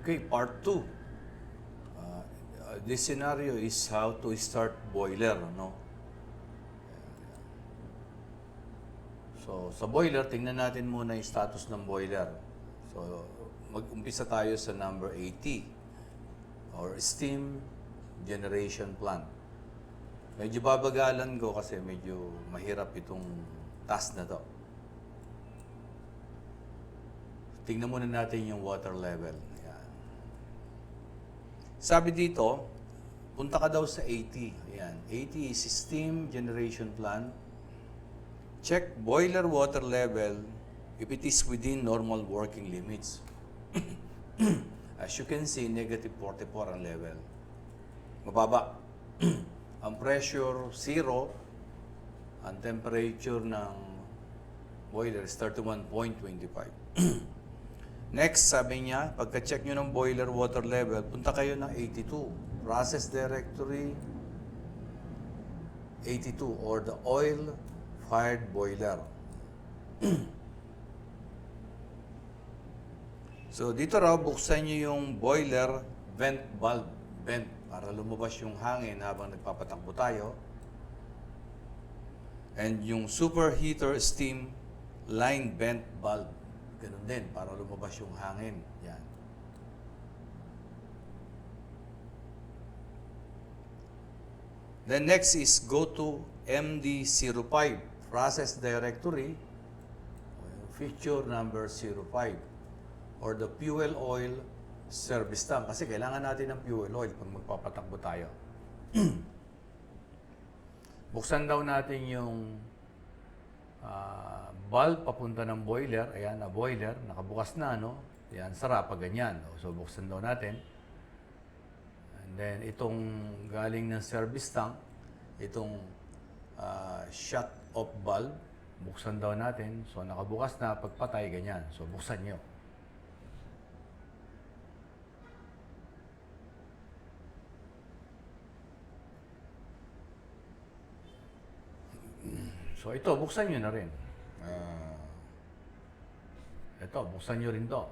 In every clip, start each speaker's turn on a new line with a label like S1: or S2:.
S1: Okay, part 2. This scenario is how to start boiler, no? So, sa boiler, tingnan natin muna yung status ng boiler. So, mag-umpisa tayo sa number 80 or steam generation plant. Medyo babagalan ko kasi medyo mahirap itong task na to. Tingnan muna natin yung water level. Ayan. Sabi dito, punta ka daw sa 80. Ayan. 80 is steam generation plant. Check boiler water level if it is within normal working limits. As you can see, negative 44 ang level. Mababa. Ang pressure, 0. Ang temperature ng boiler is 31.25. Next, sabi niya, pagka-check nyo ng boiler water level, punta kayo ng 82. Process directory 82 or the oil-fired boiler. So, dito raw, buksan nyo yung boiler vent valve. Vent, para lumabas yung hangin habang nagpapatakbo tayo. And yung superheater steam line vent valve. Ganun din, para lumabas yung hangin. Yan. Then next is go to MD05, process directory, feature number 05, or the fuel oil service tank. Kasi kailangan natin ng fuel oil pag magpapatakbo tayo. Buksan daw natin yung valve papunta ng boiler. Ayan, na boiler. Nakabukas na, no? Ayan, sarap pag ganyan. So, buksan daw natin. And then, itong galing ng service tank, itong shut-off valve, buksan daw natin. So, nakabukas na. Pagpatay, ganyan. So, buksan nyo. So, ito, buksan nyo na rin. Ito, buksan nyo rin to.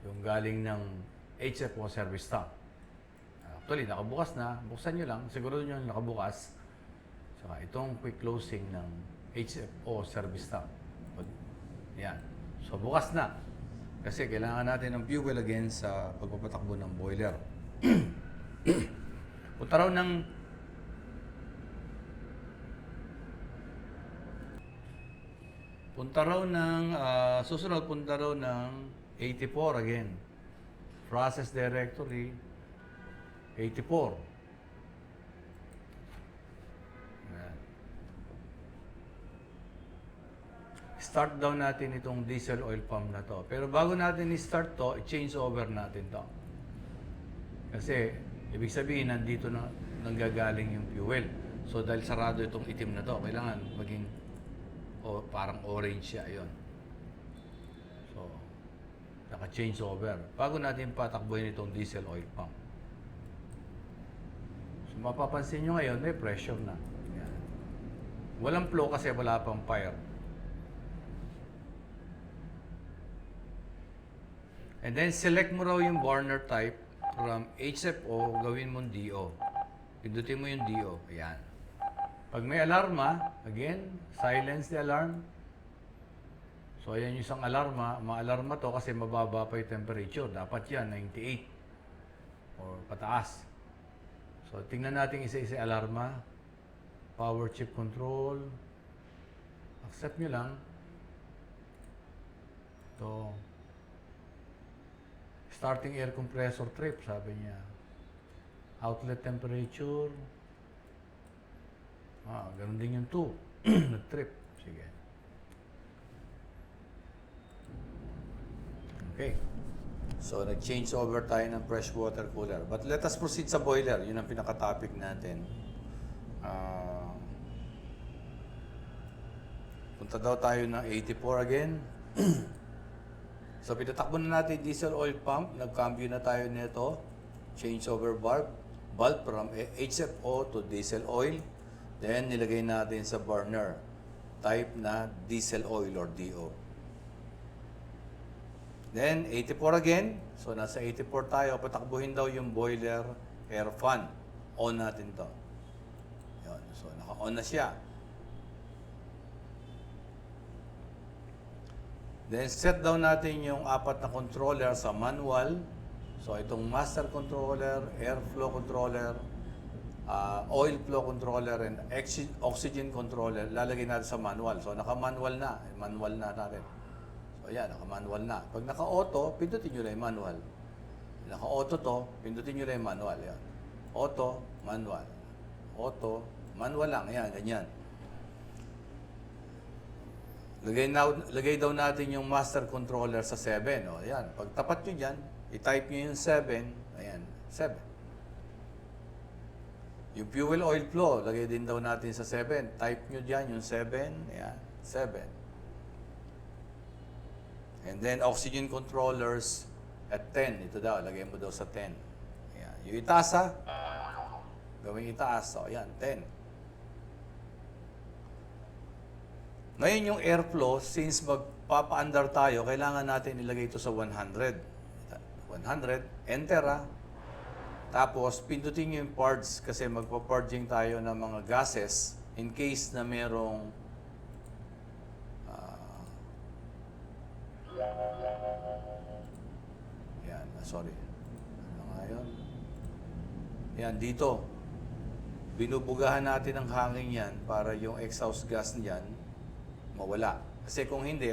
S1: Yung galing ng HFO service tank. Actually, nakabukas na. Buksan nyo lang. Siguro nyo nakabukas. Saka itong quick closing ng HFO service tank. Yan. So, bukas na. Kasi kailangan natin ng fuel again sa pagpapatakbo ng boiler. Punta raw ng susunod, punta raw ng 84 again. Process directory, 84. Ayan. Start daw natin itong diesel oil pump na to. Pero bago natin i-start to, i-change over natin to. Kasi, ibig sabihin, nandito na nanggagaling yung fuel. So, dahil sarado itong itim na to, kailangan maging parang orange siya, yun. So, naka-change over. Bago natin patakbuhin itong diesel oil pump. So, mapapansin nyo ngayon, may pressure na. Yan. Walang flow kasi wala pang fire. And then, select mo raw yung burner type from HFO, gawin mong DO. Pindutin mo yung DO. Ayan. Pag may alarma, again, silence the alarm. So, ayan yung isang alarma. Ma-alarma to kasi mababa pa yung temperature. Dapat yan, 98 or pataas. So, tingnan natin isa-isa alarma. Power chip control. Accept nyo lang. Ito. Starting air compressor trip, sabi niya. Outlet temperature. Ganun din yung 2. Nag-trip. Sige. Okay. So, nag-change over tayo ng fresh water cooler. But let us proceed sa boiler. Yun ang pinaka-topic natin. Punta daw tayo ng 84 again. So, pinatakbo na natin diesel oil pump. Nag-cambio na tayo nito. Change over valve from HFO to diesel oil. Then, nilagay natin sa burner. Type na diesel oil or DO. Then, 84 again. So, nasa 84 tayo. Patakbuhin daw yung boiler air fan. On natin to. Yun. So, naka-on na siya. Then, set down natin yung 4 na controller sa manual. So, itong master controller, airflow controller, oil flow controller, and oxygen controller, lalagay natin sa manual. So, naka-manual na. Manual na natin. So, yan, naka-manual na. Pag naka-auto, pindutin nyo lang yung manual. Naka-auto to, pindutin nyo lang yung manual. Yan. Auto, manual. Auto, manual lang. Yan, ganyan. Lagay daw natin yung master controller sa 7. O, yan. Pag tapat nyo dyan, i-type nyo yung 7. Ayan, 7. Yung fuel oil flow, lagay din daw natin sa 7. Type nyo dyan yung 7. Ayan, 7. And then, oxygen controllers at 10. Ito daw, lagay mo daw sa 10. Ayan. Yung itaas ha. Gawing itaas. O, ayan, 10. Ngayon yung airflow, since magpapa-under tayo, kailangan natin ilagay ito sa 100. 100, enter ha. Tapos, pindutin nyo yung purge kasi magpa-purging tayo ng mga gases in case na merong yan, sorry. Ano nga yun? Yan, dito. Binubugahan natin ang hangin yan para yung exhaust gas niyan mawala. Kasi kung hindi,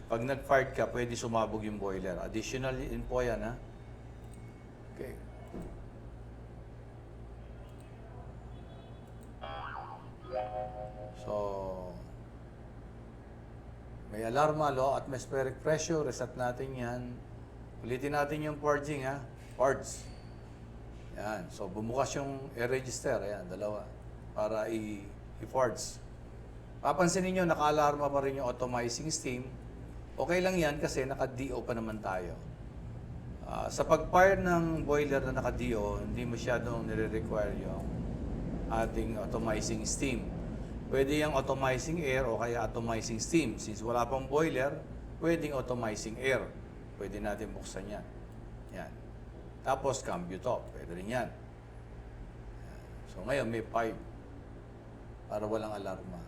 S1: pag nag-fart ka, pwede sumabog yung boiler. Additional info yan, ha? Okay. So, may alarma, low atmospheric pressure, reset natin yan. Ulitin natin yung purging, ha? Purge. Yan. So, bumukas yung air register. Ayan, dalawa. Para i-purge. Papansinin nyo, naka-alarma pa rin yung automizing steam. Okay lang yan kasi naka-DO pa naman tayo. Sa pag-fire ng boiler na naka-DO, hindi masyadong nire-require yung ating automizing steam. Pwede yung automizing air o kaya automizing steam. Since wala pang boiler, pwedeng automizing air. Pwede natin buksan yan. Yan. Tapos, cambio to. Pwede rin yan. So, ngayon may 5 para walang alarma.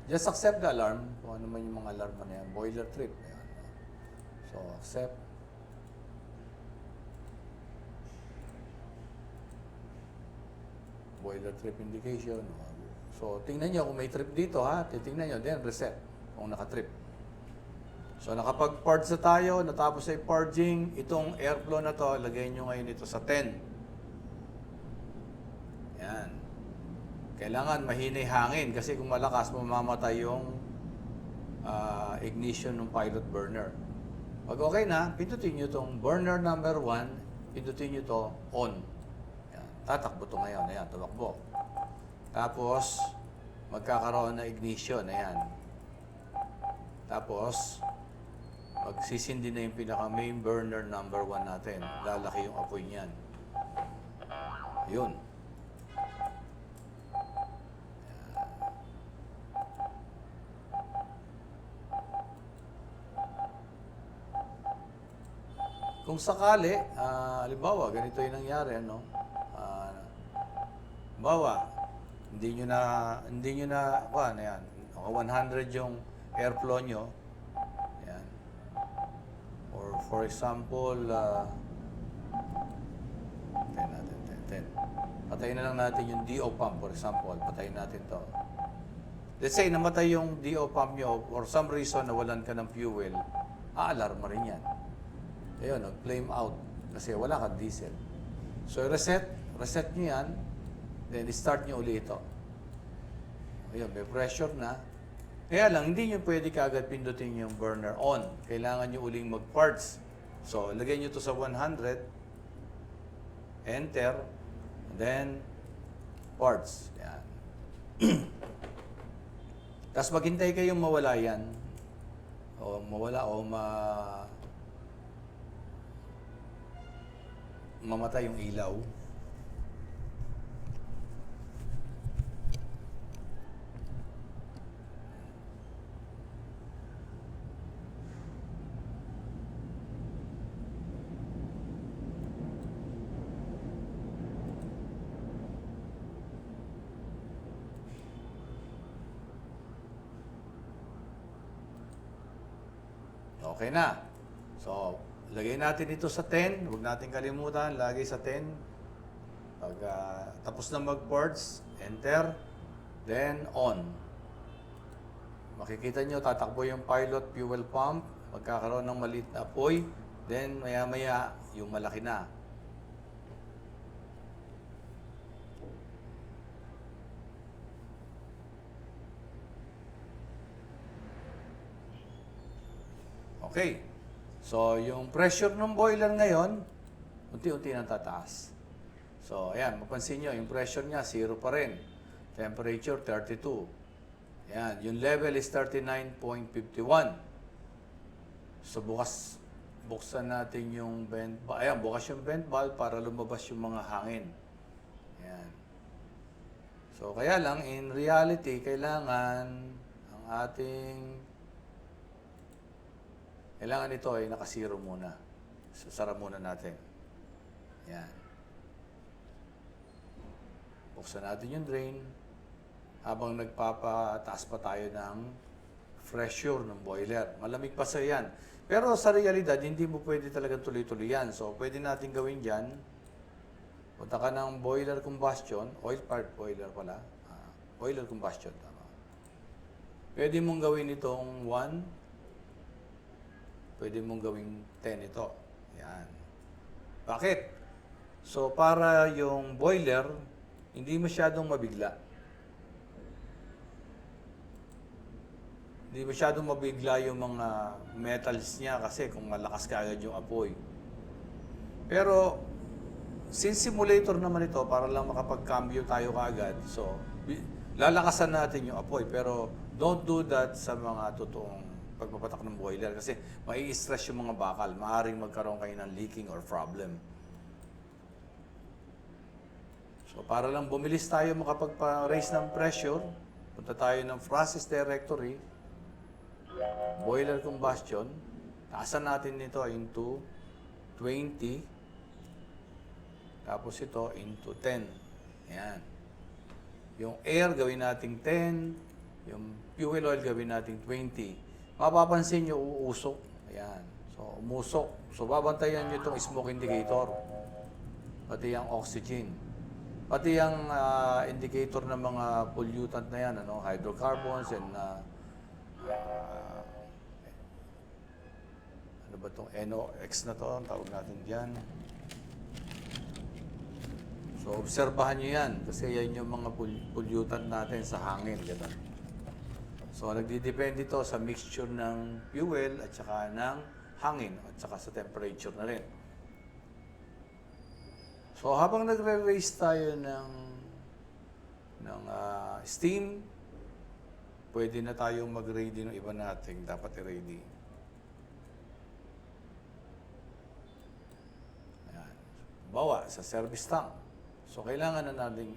S1: Just accept the alarm. Kung ano man yung mga alarma na yan. Boiler trip. Yan. So, accept. Boiler trip indication. So, tingnan nyo kung may trip dito, ha? Titingnan nyo. Then, reset kung naka-trip. So, nakapag-purge na tayo. Natapos ay purging. Itong airflow na to, lagay nyo ngayon ito sa 10. Yan. Kailangan mahinay hangin kasi kung malakas, mamamatay yung ignition ng pilot burner. Pag okay na, pindutin nyo itong burner number 1, pindutin nyo ito on. Yan. Tatakbo ito ngayon. Ayan, tumakbo. Tapos, magkakaroon na ignition. Ayan. Tapos, magsisindi na yung pinaka-main burner number 1 natin. Lalaki yung apoy niyan. Yun. Kung sakali, halimbawa, ganito yung nangyari, ano? Halimbawa, hindi nyo na, ano yan, 100 yung airflow nyo. Yan. Or for example, 10 natin, 10. Patayin na lang natin yung DO pump, for example. Patayin natin to. Let's say, namatay yung DO pump nyo, for some reason, nawalan ka ng fuel, alarma rin yan. Ayun, nag-flame out kasi wala kang diesel. So, reset nyo yan, then start nyo uli ito. Ayun, may pressure na. Kaya lang, hindi nyo pwede kaagad pindutin yung burner on. Kailangan nyo uling mag-parts. So, lagay nyo to sa 100, enter, then parts. Yan. Tapos maghintay kayong mawala yan. O mawala o mamatay yung ilaw. Okay na. So, lagay natin ito sa 10. Huwag natin kalimutan, lagay sa 10. Pag tapos na mag-ports, enter, then on. Makikita nyo, tatakbo yung pilot fuel pump, magkakaroon ng maliit na apoy, then maya-maya, yung malaki na. Okay. So, yung pressure ng boiler ngayon, unti-unti nang tataas. So, ayan, mapansin nyo, yung pressure niya, 0 pa rin. Temperature, 32. Ayan, yung level is 39.51. So, buksan natin yung vent valve. Ayan, bukas yung vent valve para lumabas yung mga hangin. Ayan. So, kaya lang, in reality, kailangan ito ay nakasiro muna. So, sara muna natin. Ayan. Buksan natin yung drain habang nagpapataas pa tayo ng pressure ng boiler. Malamig pa sa yan. Pero sa realidad, hindi mo pwede talagang tuloy-tuloy yan. So, pwede natin gawin dyan. Punta ka ng boiler combustion, oil-fired boiler pala. Boiler combustion, tama. Pwede mong gawin itong 1. Pwede mong gawing 10 ito. Yan. Bakit? So, para yung boiler, hindi masyadong mabigla. Hindi masyadong mabigla yung mga metals niya kasi kung malakas ka agad yung apoy. Pero, since simulator naman ito, para lang makapag-cambio tayo kaagad, so, lalakasan natin yung apoy. Pero, don't do that sa mga totoong pagpapatak ng boiler kasi mai-stress yung mga bakal. Maaring magkaroon kayo ng leaking or problem. So, para lang bumilis tayo makapagpa-raise ng pressure, punta tayo ng process directory, boiler combustion, taasan natin ito into 20, tapos ito into 10. Ayan. Yung air gawin nating 10, yung fuel oil gawin nating 20. Mapapansin nyo, uusok. Ayan. So, umusok. So, babantayan nyo itong smoke indicator. Pati yung oxygen. Pati yung indicator ng mga pollutant na yan, ano, hydrocarbons and ano ba itong NOx na to, ang tawag natin dyan. So, obserbahan nyo yan kasi yan yung mga pollutant natin sa hangin. Ganun. So, nagdidepende ito sa mixture ng fuel at saka ng hangin at saka sa temperature na rin. So, habang nagre-raise tayo ng steam, pwede na tayong mag-ready ng iba nating dapat i-ready. Ayan. Bawa sa service tank. So, kailangan na natin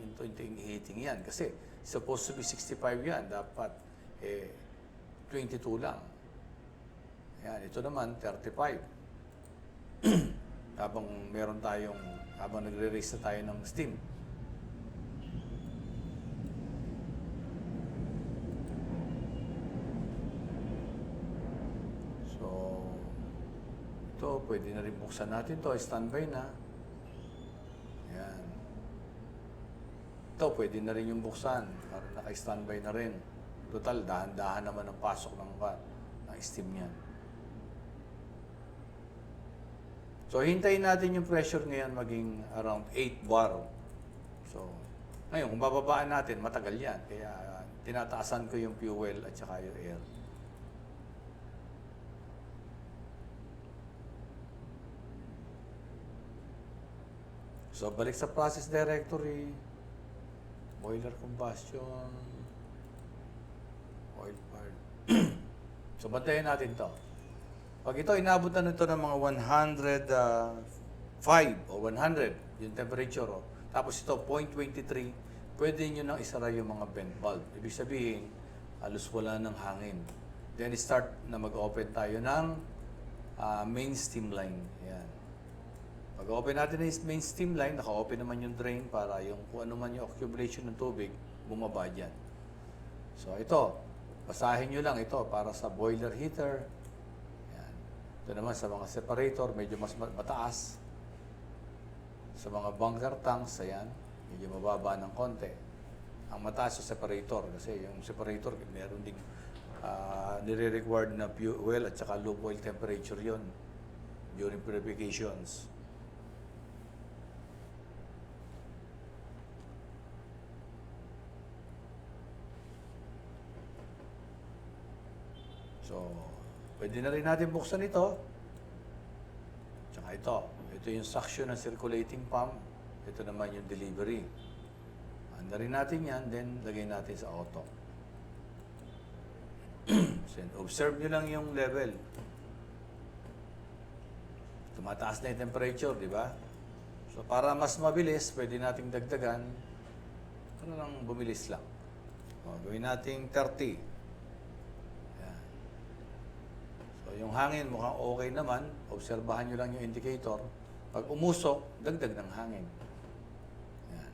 S1: heating yan kasi supposed to be 65 yan. Dapat 22 lang. Ayan, ito naman 35. habang nagre-raise na tayo ng steam. So, ito, pwede na rin buksan natin to, standby na. Ayan. Ito, pwede na rin yung buksan, para naka-standby na rin. Total, dahan-dahan naman ang pasok ng steam niyan. So, hintayin natin yung pressure ngayon maging around 8 bar. So, ngayon, kung bababaan natin, matagal yan. Kaya, tinataasan ko yung fuel at saka yung air. So, balik sa process directory, boiler combustion, oil-fired. So, bantayan natin to. Pag ito, inabot na nito ng mga 105 o 100, yung temperature, tapos ito, 0.23, pwede nyo nang isara yung mga vent valve. Ibig sabihin, halos wala ng hangin. Then, start na mag-open tayo ng main steam line. Ayan. Pag-open natin ng main steam line, naka-open naman yung drain para yung kung ano man yung accumulation ng tubig, bumaba dyan. So, ito, basahin nyo lang ito para sa boiler heater. Ayan. Ito naman sa mga separator, medyo mas mataas. Sa mga bunker tanks, ayan, medyo mababa ng konti. Ang mataas sa separator kasi yung separator, meron ding nire-required na fuel at saka low oil temperature yon during purifications. So, pwede na rin natin buksan ito. Tsaka ito. Ito yung suction ng circulating pump. Ito naman yung delivery. Anda rin natin yan, then lagay natin sa auto. So, observe nyo lang yung level. Tumataas na yung temperature, di ba? So, para mas mabilis, pwede nating dagdagan. Ano lang, bumilis lang. O, gawin nating 30. Yan. So, yung hangin mukhang okay naman. Obserbahan nyo lang yung indicator. Pag umusok, dagdag ng hangin. Yan.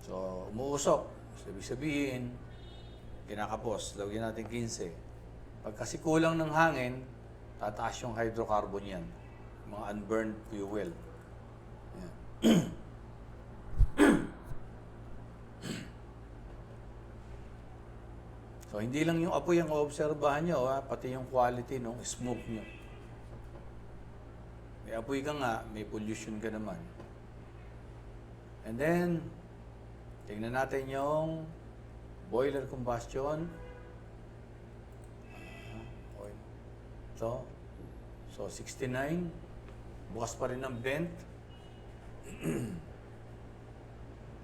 S1: So, umuusok. So, ibig sabihin, kinakapos. Lagyan natin 15. Pag kasi kulang ng hangin, tataas yung hydrocarbon yan. Mga unburned fuel. Yan. So, hindi lang yung apoy ang oobserbahan nyo, pati yung quality ng smoke nyo. May apoy ka nga, may pollution ka naman. And then, tingnan natin yung boiler combustion. Ito. So, 69. Bukas pa rin ang vent.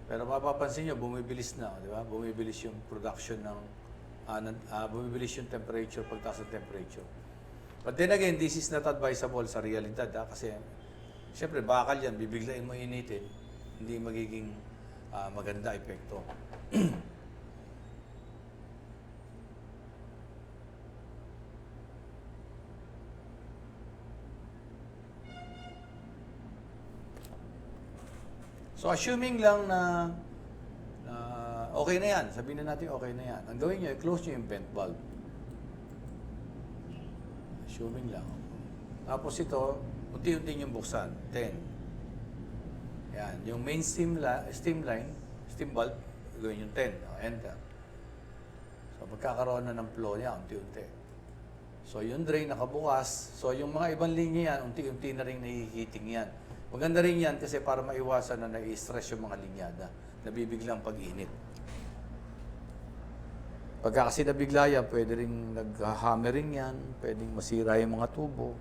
S1: Pero mapapansin nyo, bumibilis na. Di ba? Bumibilis yung production ng bumibilis yung temperature, pagtaas ng temperature. But then again, this is not advisable sa realidad. Kasi, siyempre, bakal yan. Bibiglain mo initin. Hindi magiging maganda epekto. So, assuming lang na okay na yan, sabihin na natin okay na yan. Ang gawin nyo, i-close nyo yung vent valve. Assuming lang. Tapos ito, unti-unti nyo buksan. 10. Yan. Yung main steam line, steam valve, gawin yung 10. Enter. So, magkakaroon na ng flow niya, unti-unti. So, yung drain nakabukas. So, yung mga ibang linya yan, unti-unti na rin nahihiting yan. Maganda rin yan kasi para maiwasan na nai-stress yung mga linyada. Nabibiglang pag-init. Pagka kasi nabigla yan, pwede rin nag-hammering yan, pwedeng masira yung mga tubo.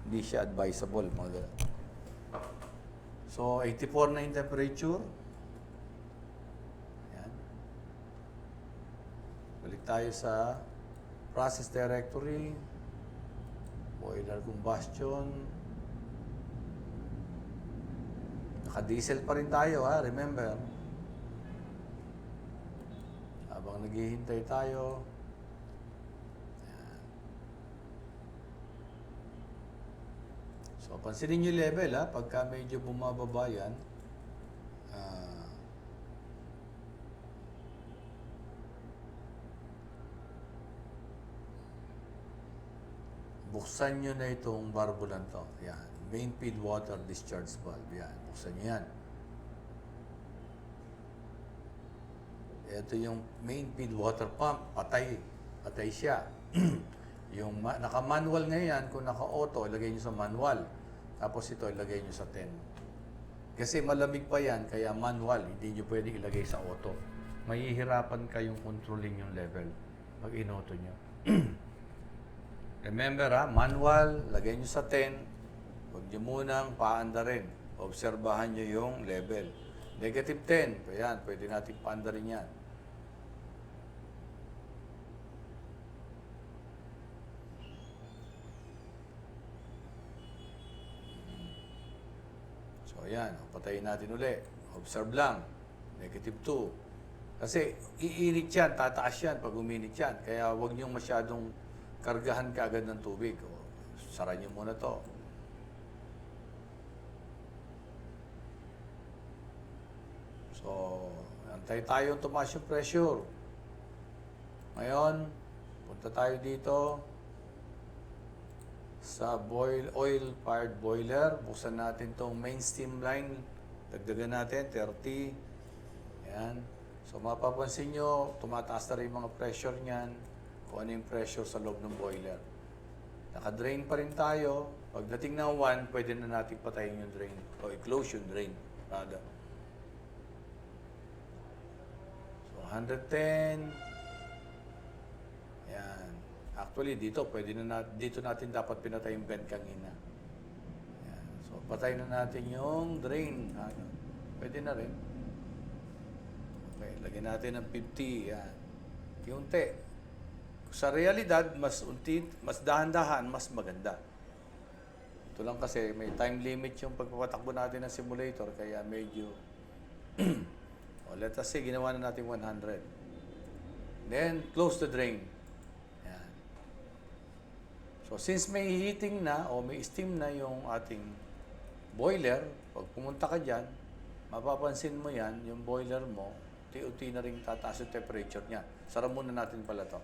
S1: Hindi siya advisable. So, 84 na yung temperature. Yan. Balik tayo sa process directory, boiler combustion. Naka-diesel pa rin tayo, remember. Habang naghihintay tayo. Yan. So, pansinin nyo level, pagka medyo bumababa yan, buksan nyo na itong barbulan to. Yan. Main feed water discharge valve. Yan. Buksan nyo yan. Ito yung main feed water pump. Patay. Patay siya. Yung naka-manual ngayon, kung naka-auto, ilagay nyo sa manual. Tapos ito, ilagay nyo sa 10. Kasi malamig pa yan, kaya manual. Hindi nyo pwede ilagay sa auto. Mahihirapan kayong controlling yung level pag in-auto nyo. Remember manual, lagay nyo sa 10. Huwag nyo munang paanda rin. Obserbahan nyo yung level. Negative 10. Ayan, pwede natin paanda rin yan. So, ayan. Patayin natin uli. Observe lang. Negative 2. Kasi, iinit yan. Tataas yan pag uminit yan. Kaya, huwag nyo masyadong kargahan kaagad ng tubig. O, sara nyo muna to. So, antay tayo tumaas yung pressure. Ngayon, Punta tayo dito sa oil-fired boiler. Buksan natin tong main steam line. Dagdagan natin, 30. Ayan. So, mapapansin nyo, tumataas na rin yung mga pressure niyan. Kung ano yung pressure sa loob ng boiler. Naka-drain pa rin tayo. Pagdating ng 1, pwede na natin patayin yung drain. O i-close yung drain. Rather. So, 110. Ayan. Actually, dito, dito natin dapat pinatay yung vent kanina. Ayan. So, patay na natin yung drain. Ano? Pwede na rin. Okay, lagyan natin ng 50. Yan. Unti. Sa realidad, mas dahan-dahan, mas maganda. Ito lang kasi may time limit yung pagpapatakbo natin ng simulator, kaya medyo let us say, ginawa na natin 100. Then, close the drain. Yan. So, since may heating na o may steam na yung ating boiler, pag pumunta ka dyan, mapapansin mo yan, yung boiler mo, unti-unti na rin tataas yung temperature niya. Sara muna natin pala to.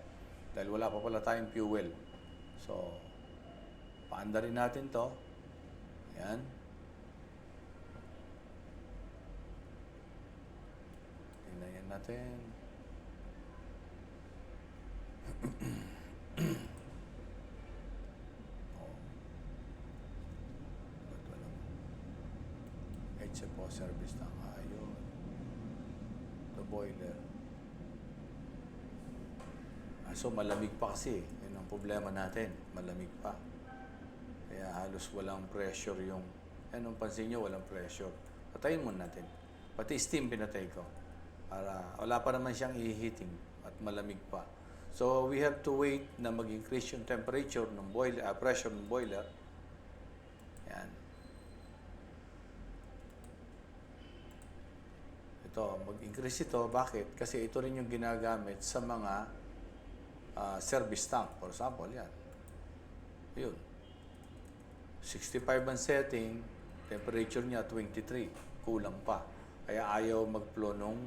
S1: Dahil wala pa pala tayong fuel. So, paanda rin natin to. Ayan. Tingnan yan natin. HFO service na ayun. The boiler. So malamig pa kasi. Yun ang problema natin. Malamig pa. Kaya halos walang pressure yung... Anong pansin nyo, walang pressure. Patayin muna natin. Pati steam pinatay ko. Para wala pa naman siyang i-heating at malamig pa. So we have to wait na mag-increase yung temperature ng boiler, pressure ng boiler. Yan. Ito, mag-increase ito. Bakit? Kasi ito rin yung ginagamit sa mga service tank. For example, yan. Yun. 65 ang setting, temperature niya 23. Kulang pa. Kaya ayaw mag-flow nung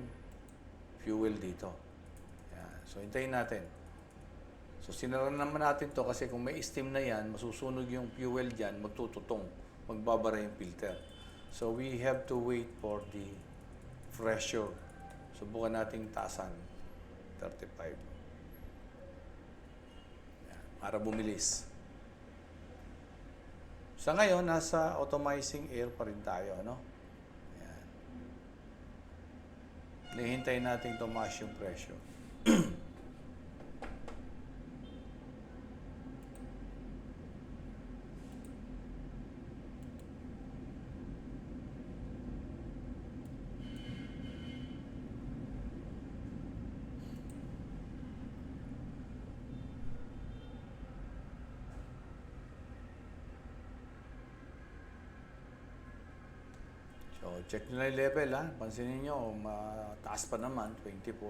S1: fuel dito. Yan. So, hintayin natin. So, sinara naman natin to kasi kung may steam na yan, masusunog yung fuel dyan, magtututong. Magbabara yung filter. So, we have to wait for the pressure. Subukan nating taasan. 35. Yan. Para bumilis. Sa ngayon, nasa automizing air pa rin tayo, ano? Ayan. Nihintayin natin tumaas yung pressure. So, check nyo na yung level, ha? Pansinin nyo, mataas pa naman, 24.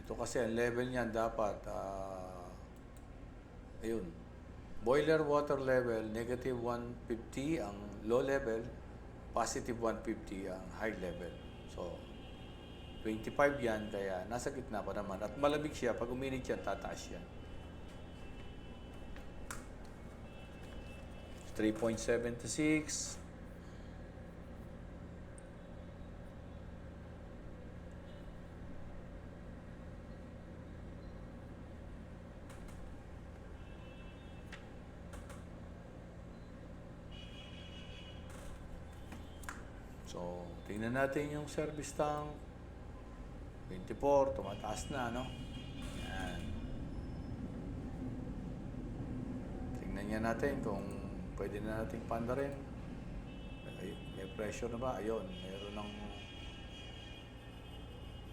S1: Ito kasi, ang level niyan dapat, ayun, boiler water level, negative 150 ang low level, positive 150 ang high level. So, 25 yan, kaya nasa gitna pa naman. At malamig siya, pag uminit yan, tataas yan. 3.76. So, tingnan natin yung service tank. 24, tumataas na, no? Yan. Tingnan niya natin kung pwede na nating panda rin. May pressure na ba? Ayun, meron ng...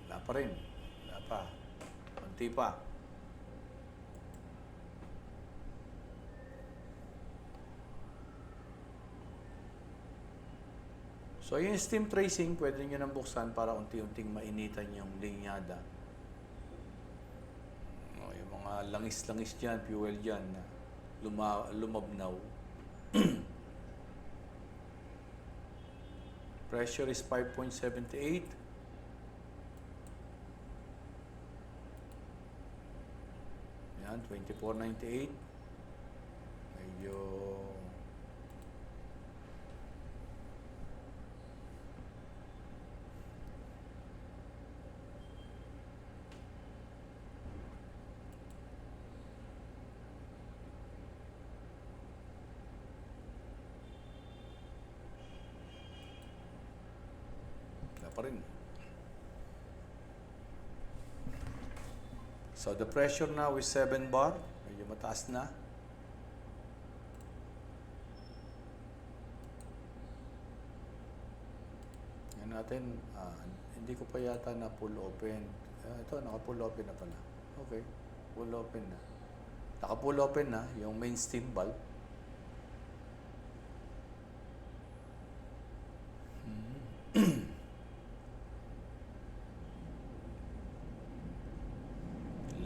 S1: Wala pa rin. Wala pa. Kunti pa. So, yung steam tracing, pwede nyo nang buksan para unti-unting mainitan yung linyada. Yung mga langis-langis dyan, fuel dyan, na lumabnaw. Pressure is 5.78. Yan, 2498. Medyo wala pa rin. So the pressure now is 7 bar. Medyo mataas na. Yan natin. Hindi ko pa yata na full open. Ito, naka full open na pala. Okay. Full open na. Naka full open na yung main steam valve.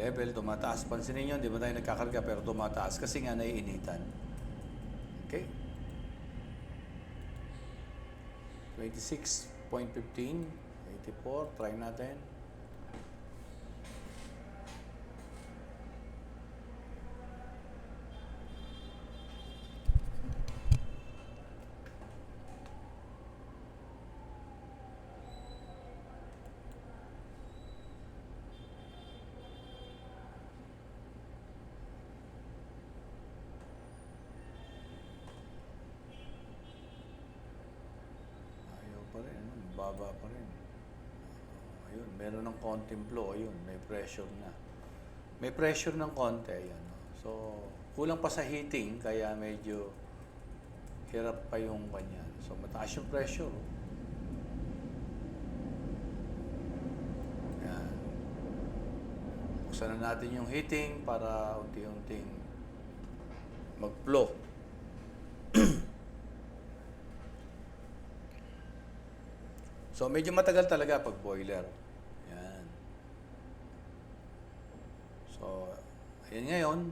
S1: Level, tumataas. Pansinin nyo, di ba tayo nagkakarga pero tumataas kasi nga naiinitan. Okay? 26.15, 84, try natin. Pa rin, baba pa rin. Ayun, meron ng konting flow, ayun, may pressure na. May pressure ng konti, ayun. So, kulang pa sa heating, kaya medyo hirap pa yung kanya. So, mataas yung pressure. Yan. Buksan na natin yung heating para unti-unting mag-flow. So, medyo matagal talaga pag boiler. Yan. So, ayan ngayon.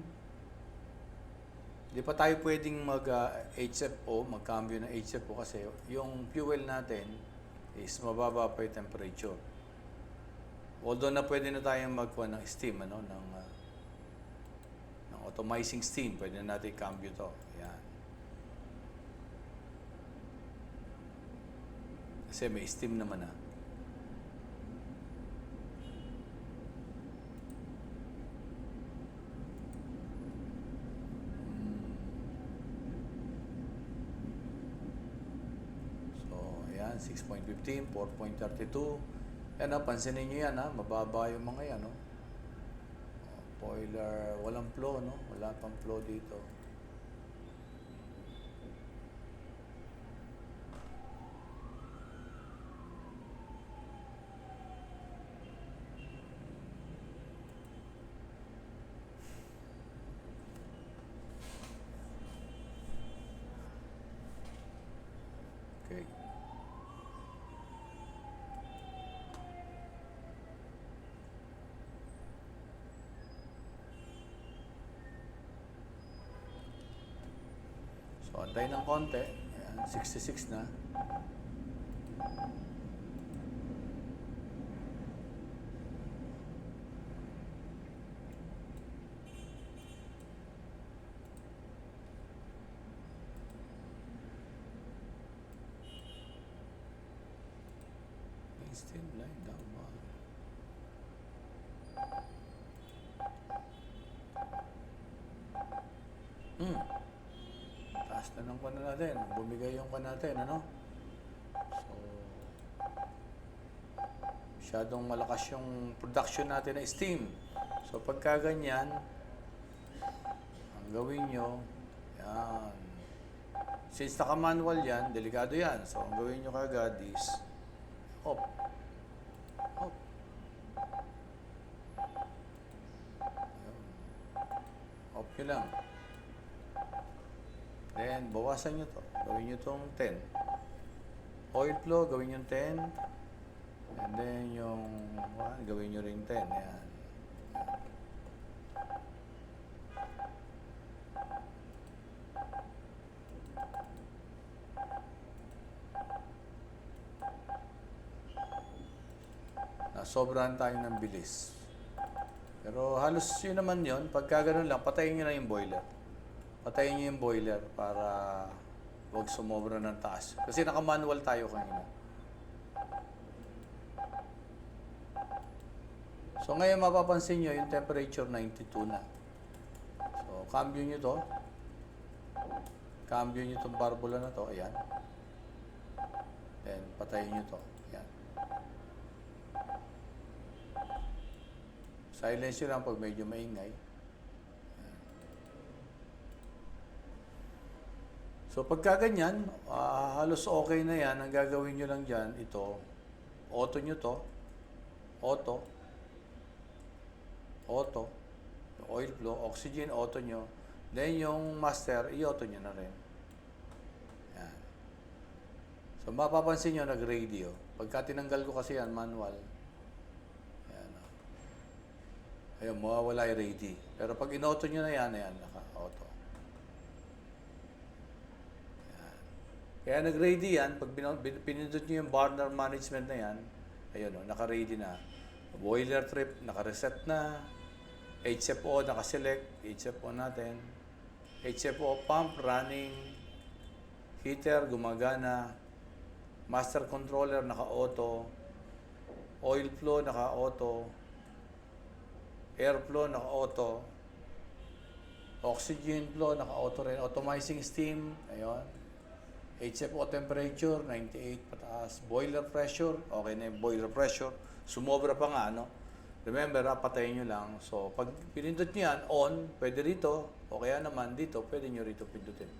S1: Di pa tayo pwedeng mag-HFO, mag-cambio ng HFO kasi yung fuel natin is mababa pa yung temperature. Although na pwede na tayong magkuha ng steam, ng automizing steam, pwede na natin i-cambio to. Yan. Kasi may steam naman na. So, ayan, 6.15, 4.32. Yan, pansinin nyo yan, mababa yung mga yan, boiler, walang flow, wala pang flow dito. Okay. So, antay ng konti. Ayan, 66 na. Steam line down one. Taas na ng pan natin. Bumigay yung pan natin, So, masyadong malakas yung production natin ng steam. So, pagka ganyan, ang gawin nyo, yan. Since naka-manual yan, delikado yan. So, ang gawin nyo kagad is off. Off. Off nyo lang. Then, bawasan nyo to. Gawin nyo tong 10. Oil flow, gawin nyo 10. And then, yung gawin nyo rin 10. Yan. Sobrahan tayo ng bilis. Pero halos yun naman yun. Pagka ganun lang, patayin nyo na yung boiler. Patayin nyo yung boiler para huwag sumobra ng taas. Kasi naka-manual tayo kanina. So ngayon mapapansin nyo yung temperature 92 na. So cambio nyo to. Cambio nyo itong barbula na to. Ayan. Then patayin nyo to. Ayan. Silence nyo lang pag medyo maingay. So pagka ganyan, halos okay na yan. Ang gagawin nyo lang dyan, ito, auto nyo to, auto, oil flow, oxygen, auto nyo. Then yung master, i-auto nyo na rin. Yan. So mapapansin nyo, nag-radio. Pagka tinanggal ko kasi yan, manual. Yan. Ayun, mawawala yung radio. Pero pag in-auto nyo na yan, naka-auto. Kaya nag-ready yan, pag pinindot nyo yung burner management na yan, ayun o, naka-ready na. Boiler trip, naka-reset na. HFO, naka-select. HFO natin. HFO pump, running. Heater, gumagana. Master controller, naka-auto. Oil flow, naka-auto. Airflow, naka-auto. Oxygen flow, naka-auto rin. Automizing steam, ayun. HFO temperature, 98 pataas. Boiler pressure, okay na yung boiler pressure. Sumobra pa nga, no? Remember, patayin nyo lang. So, pag pinindot nyo yan, on, pwede rito, o kaya naman dito, pwede nyo rito pindutin.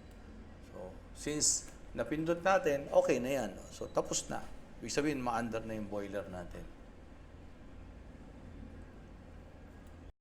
S1: So, since napindot natin, okay na yan. No? So, tapos na. Ibig sabihin, ma-under na yung boiler natin.